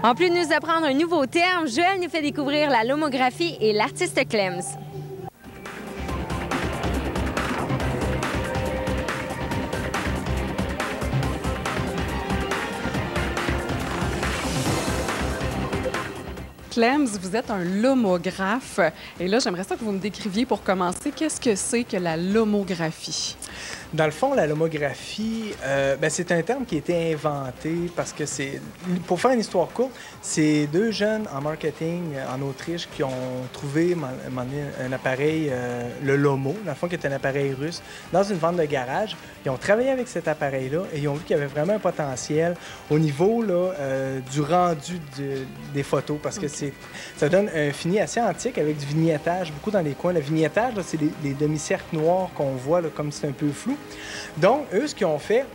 En plus de nous apprendre un nouveau terme, Joël nous fait découvrir la lomographie et l'artiste Clems. Clems, vous êtes un lomographe. Et là, j'aimerais ça que vous me décriviez pour commencer, qu'est-ce que c'est que la lomographie? Dans le fond, la lomographie, c'est un terme qui a été inventé parce que c'est, pour faire une histoire courte, c'est deux jeunes en marketing en Autriche qui ont trouvé un appareil, le Lomo, dans le fond, qui est un appareil russe, dans une vente de garage. Ils ont travaillé avec cet appareil-là et ils ont vu qu'il y avait vraiment un potentiel au niveau là, du rendu des photos parce que ça donne un fini assez antique avec du vignettage, beaucoup dans les coins. Le vignettage, c'est les demi-cercles noirs qu'on voit là, comme c'est un peu flou. Donc, eux, ce qu'ils ont fait,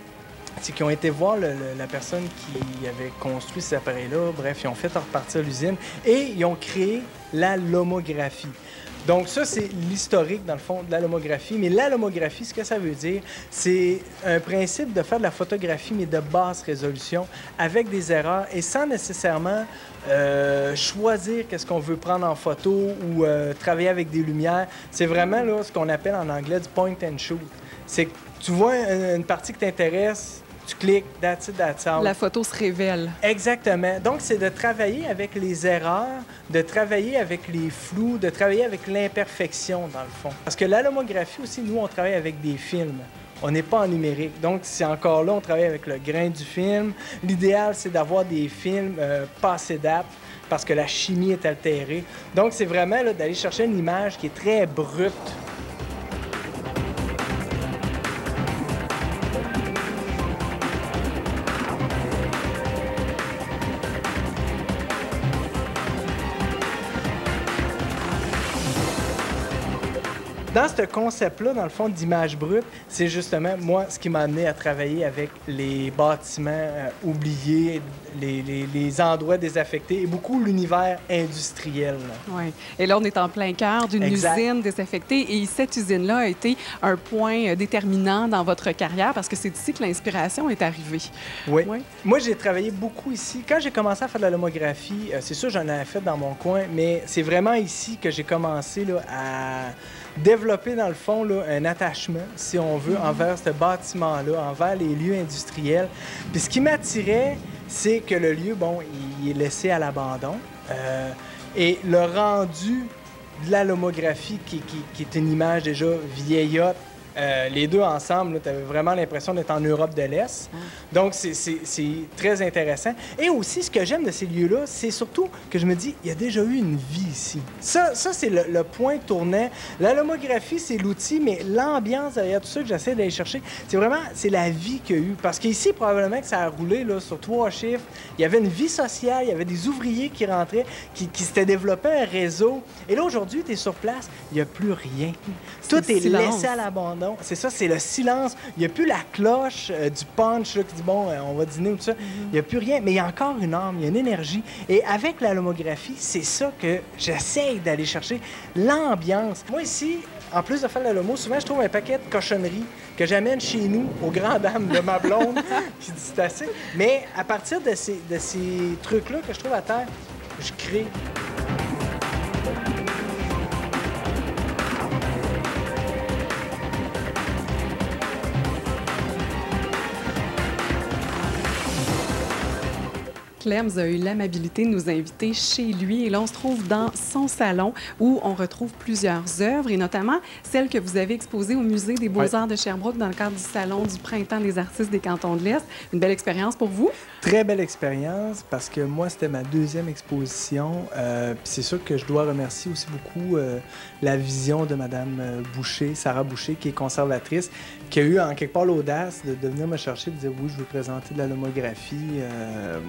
c'est qu'ils ont été voir la personne qui avait construit ces appareils-là. Bref, ils ont fait repartir l'usine et ils ont créé la lomographie. Donc ça, c'est l'historique, dans le fond, de la lomographie. Mais la lomographie, ce que ça veut dire, c'est un principe de faire de la photographie, mais de basse résolution, avec des erreurs et sans nécessairement choisir qu'est-ce qu'on veut prendre en photo ou travailler avec des lumières. C'est vraiment là, ce qu'on appelle en anglais du point and shoot. C'est que tu vois une partie qui t'intéresse, tu cliques, that's it, that's all. La photo se révèle. Exactement. Donc, c'est de travailler avec les erreurs, de travailler avec les flous, de travailler avec l'imperfection, dans le fond. Parce que la lomographie aussi, nous, on travaille avec des films. On n'est pas en numérique. Donc, c'est encore là, on travaille avec le grain du film. L'idéal, c'est d'avoir des films passés date parce que la chimie est altérée. Donc, c'est vraiment d'aller chercher une image qui est très brute. Dans ce concept-là, dans le fond, d'image brute, c'est justement, moi, ce qui m'a amené à travailler avec les bâtiments oubliés, les endroits désaffectés et beaucoup l'univers industriel. Oui. Et là, on est en plein cœur d'une usine désaffectée et cette usine-là a été un point déterminant dans votre carrière parce que c'est ici que l'inspiration est arrivée. Oui. Moi, j'ai travaillé beaucoup ici. Quand j'ai commencé à faire de la lomographie, c'est sûr, j'en avais fait dans mon coin, mais c'est vraiment ici que j'ai commencé là, à développer, dans le fond, là, un attachement, si on veut, envers ce bâtiment-là, envers les lieux industriels. Puis ce qui m'attirait, c'est que le lieu, bon, il est laissé à l'abandon. Et le rendu de la lomographie, qui est une image déjà vieillotte, les deux ensemble, tu avais vraiment l'impression d'être en Europe de l'Est. Donc, c'est très intéressant. Et aussi, ce que j'aime de ces lieux-là, c'est surtout que je me dis, il y a déjà eu une vie ici. Ça c'est le point tournant. La lomographie, c'est l'outil, mais l'ambiance derrière tout ça que j'essaie d'aller chercher, c'est la vie qu'il y a eu. Parce qu'ici, probablement que ça a roulé là, sur 3 chiffres. Il y avait une vie sociale, il y avait des ouvriers qui rentraient, qui s'étaient développé un réseau. Et là, aujourd'hui, tu es sur place, il n'y a plus rien. Tout est laissé à l'abandon. C'est ça, c'est le silence. Il n'y a plus la cloche du punch là, qui dit, bon, on va dîner ou tout ça. Il n'y a plus rien, mais il y a encore une âme, il y a une énergie. Et avec la lomographie, c'est ça que j'essaye d'aller chercher, l'ambiance. Moi, ici, en plus de faire la lomo, souvent, je trouve un paquet de cochonneries que j'amène chez nous, aux grandes dames de ma blonde, qui dit c'est assez. Mais à partir de ces trucs-là que je trouve à terre, je crée. Clems a eu l'amabilité de nous inviter chez lui. Et là, on se trouve dans son salon où on retrouve plusieurs œuvres et notamment celles que vous avez exposées au Musée des Beaux-Arts de Sherbrooke dans le cadre du Salon du Printemps des artistes des Cantons de l'Est. Une belle expérience pour vous? Très belle expérience parce que moi, c'était ma 2e exposition. C'est sûr que je dois remercier aussi beaucoup la vision de Mme Boucher, Sarah Boucher, qui est conservatrice, qui a eu en quelque part l'audace de venir me chercher et de dire oui, je veux présenter de la lomographie.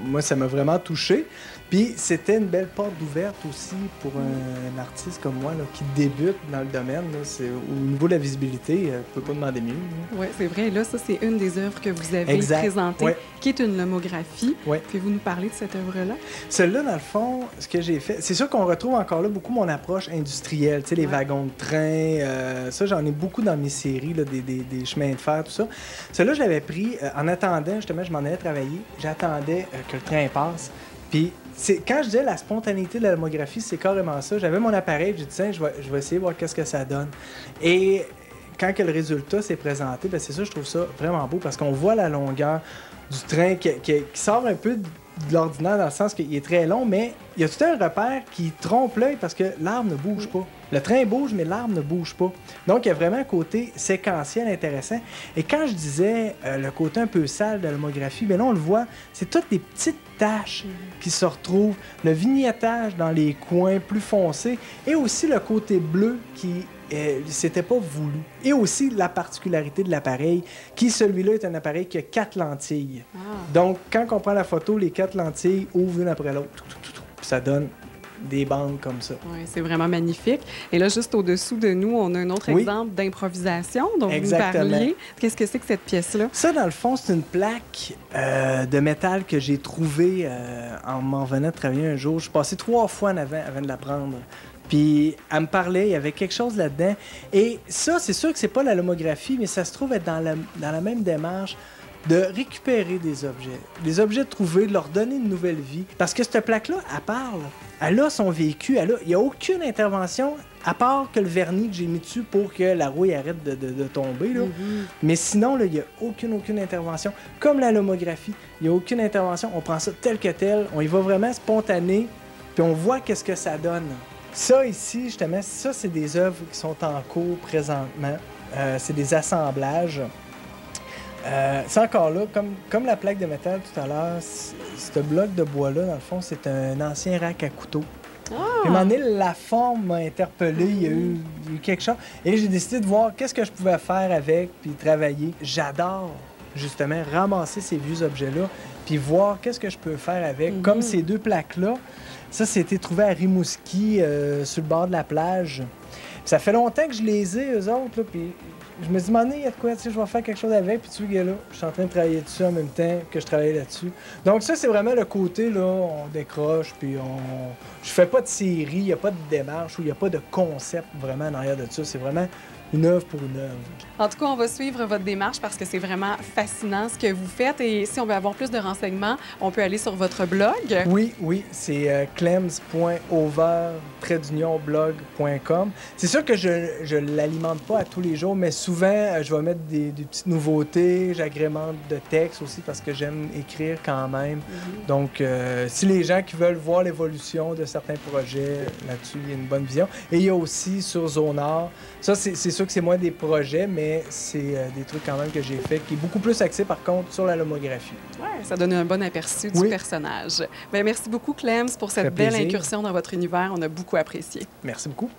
Moi, ça m'a vraiment touché. Puis c'était une belle porte d'ouverte aussi pour un artiste comme moi là, qui débute dans le domaine. Là. Au niveau de la visibilité, je ne peux pas demander mieux. Oui, c'est vrai. Là, ça, c'est une des œuvres que vous avez présentées, qui est une lomographie. Pouvez-vous nous parler de cette œuvre-là? Celle-là, dans le fond, ce que j'ai fait, c'est sûr qu'on retrouve encore là beaucoup mon approche industrielle, tu sais, les wagons de train. Ça, j'en ai beaucoup dans mes séries, là, des chemins de fer, tout ça. Celle-là, je l'avais pris en attendant, justement, je m'en allais travailler. J'attendais que le train passe. Puis, quand je disais la spontanéité de la lomographie, c'est carrément ça. J'avais mon appareil, j'ai dit, tiens, je vais essayer de voir qu'est-ce que ça donne. Et quand que le résultat s'est présenté, bien, c'est ça, je trouve ça vraiment beau parce qu'on voit la longueur du train qui sort un peu de l'ordinaire dans le sens qu'il est très long, mais il y a tout un repère qui trompe l'œil parce que l'arbre ne bouge pas. Le train bouge, mais l'arbre ne bouge pas. Donc, il y a vraiment un côté séquentiel intéressant. Et quand je disais le côté un peu sale de la lomographie, bien là, on le voit, c'est toutes des petites taches qui se retrouvent, le vignettage dans les coins plus foncés et aussi le côté bleu qui c'était pas voulu. Et aussi la particularité de l'appareil, qui celui-là est un appareil qui a 4 lentilles. Donc, quand on prend la photo, les 4 lentilles ouvrent une après l'autre. Ça donne des bandes comme ça. Oui, c'est vraiment magnifique. Et là, juste au-dessous de nous, on a un autre exemple d'improvisation dont vous nous parliez. Qu'est-ce que c'est que cette pièce-là? Ça, dans le fond, c'est une plaque de métal que j'ai trouvée en m'en venant de travailler un jour. Je suis passé 3 fois en avant de la prendre. Puis elle me parlait, il y avait quelque chose là-dedans. Et ça, c'est sûr que c'est pas la lomographie, mais ça se trouve être dans la même démarche de récupérer des objets trouvés, de leur donner une nouvelle vie. Parce que cette plaque-là, elle parle. Elle a son vécu. Il n'y a aucune intervention, à part que le vernis que j'ai mis dessus pour que la rouille arrête de tomber. Là. Mais sinon, il n'y a aucune intervention. Comme la lomographie, il n'y a aucune intervention. On prend ça tel que tel. On y va vraiment spontané. Puis on voit qu'est-ce que ça donne. Ça ici, justement, ça, c'est des œuvres qui sont en cours présentement. C'est des assemblages. C'est encore là, comme la plaque de métal tout à l'heure, ce bloc de bois-là, dans le fond, c'est un ancien rack à couteau. Puis, à un moment donné, la forme m'a interpellé, il y a eu quelque chose. Et j'ai décidé de voir qu'est-ce que je pouvais faire avec, puis travailler. J'adore, justement, ramasser ces vieux objets-là, puis voir qu'est-ce que je peux faire avec. Comme ces 2 plaques-là, ça, c'était trouvé à Rimouski, sur le bord de la plage. Ça fait longtemps que je les ai, eux autres, là, puis je me dis, il y a de quoi, tu sais, je vais faire quelque chose avec, puis tu vois, là, je suis en train de travailler dessus en même temps que je travaille là-dessus. Donc ça, c'est vraiment le côté, là, on décroche, puis je fais pas de série, il n'y a pas de démarche, ou il n'y a pas de concept vraiment en arrière de ça, c'est vraiment une œuvre pour une œuvre. En tout cas, on va suivre votre démarche parce que c'est vraiment fascinant ce que vous faites. Et si on veut avoir plus de renseignements, on peut aller sur votre blog. Oui, c'est clems.over-blog.com. C'est sûr que je ne l'alimente pas à tous les jours, mais souvent, je vais mettre des petites nouveautés. J'agrémente de textes aussi parce que j'aime écrire quand même. Donc, si les gens qui veulent voir l'évolution de certains projets, là-dessus, il y a une bonne vision. Et il y a aussi sur Zonard, ça, c'est sûr que c'est moins des projets, mais c'est des trucs quand même que j'ai fait qui est beaucoup plus axé, par contre, sur la lomographie. Oui, ça donne un bon aperçu du personnage. Bien, merci beaucoup, Clems, pour cette belle incursion dans votre univers. On a beaucoup apprécié. Merci beaucoup.